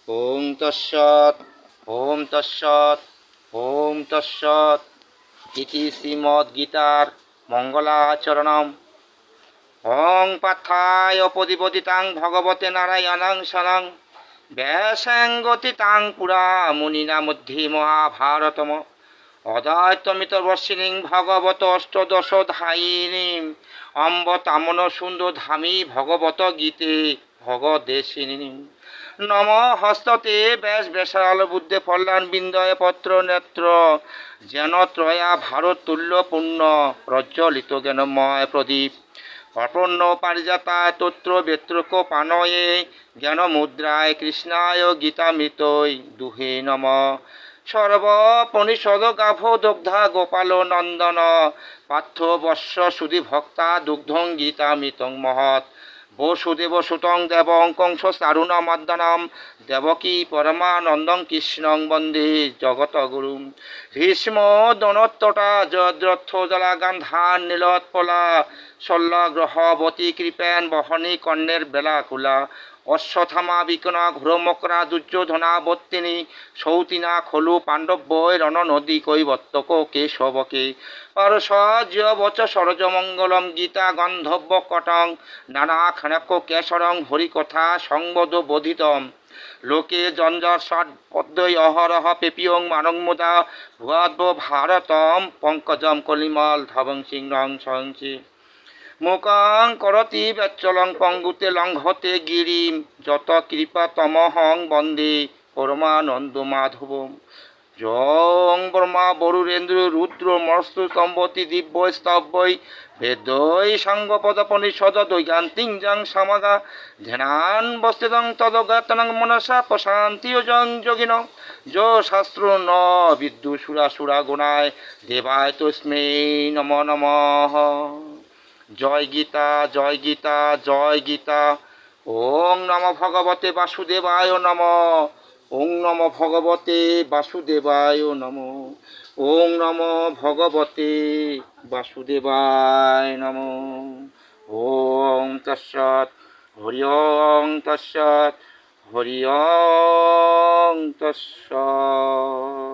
ওম তৎসৎ ওম তৎসৎ ওম তৎসৎ ইতি শ্রীমদ্গীতার মঙ্গলাচরণম। ওং পার্থায় প্রতিপদিতাং ভগবতে নারায়ণং শরং ব্যাসং গতিতাং পুরা মুনিনা মধ্যে মহাভারতম অদ্বৈতমিতর্বর্ষিণীং ভগবত অষ্টদশধায়িনীং অম্ব তামন সুন্দর ধামী ভগবত গীতে ভগদেশিনী নম হস্ততে ব্যাস ব্যাসাল বুদ্ধে ফল্লান বিন্দয় পত্র নেত্র যেন ত্রয়া ভারত তুল্য পুণ্য প্রজ্বলিত জ্ঞানময় প্রদীপ অপর্ণ পারিজাতায় তত্র বেত্রক পানয়ে জ্ঞান মুদ্রায় কৃষ্ণায় গীতামৃতৈ দুহে নম সর্বপনিষদ গাভ দগ্ধা গোপাল নন্দন পার্থ বর্ষ সুধি ভক্তা দুগ্ধং গীতামৃতং মহৎ বসুদেব সুতং দেবং কংস চারুণমর্দনম দেবকী পরমানন্দং কৃষ্ণং বন্দে জগতগুরুম ভীষ্ম দনোত্তটা জয়দ্রথ জলা গান্ধার নীলোৎপলা শল্যগ্রহবতী কৃপেন বহনী কর্ণের বেলাকুলা অশ্বথামা বিকন ঘোরমকরা দুর্যোধনাবর্তিনী সৌতিনা খলু পাণ্ডব্যয় রণ নদী কৈবর্তক কেশবকে পারস্য বচ সরজমঙ্গলম গীতা গন্ধব্য কটং নানা খানক কেশরং হরিকথা সংবদ বোধিতম লোকে জঞ্জর ষট পদ্মৈ অহরহ পেপিয়ং মানং মুদা ভুয়াদ্ব ভারতম পঙ্কজম কলিমল ধবং সিংহং সহংসি মুখং করতি বেচ্চলং পঙ্গুতে লঙ্ঘতে গিরিম যত কৃপা তমহং বন্দে পরমানন্দ মাধবম জং ব্রহ্মা বরুরেন্দ্র রুদ্র মস্তু সম্বতি দিব্য স্তব্যই বেদৈ সাঙ্গপদপনিষদ দৈগান্তিং জং সমাগা ধ্যান বস্তিতং তদজ্ঞাতনং মনসা প্রশান্তিও জং যোগিন যো শাস্ত্র ন বিদ্যুসুরা সুরা গুণায় দেবায় তস্মৈ নম নমঃ। জয় গীতা জয় গীতা জয় গীতা। ওং নম ভগবতে বাসুদেবায় নম। ওং নম ভগবতে বাসুদেবায় নম। ওং নম ভগবতে বাসুদেবায় নম। ওং তৎসৎ হরি ওং তৎসৎ হরি ওং তৎসৎ।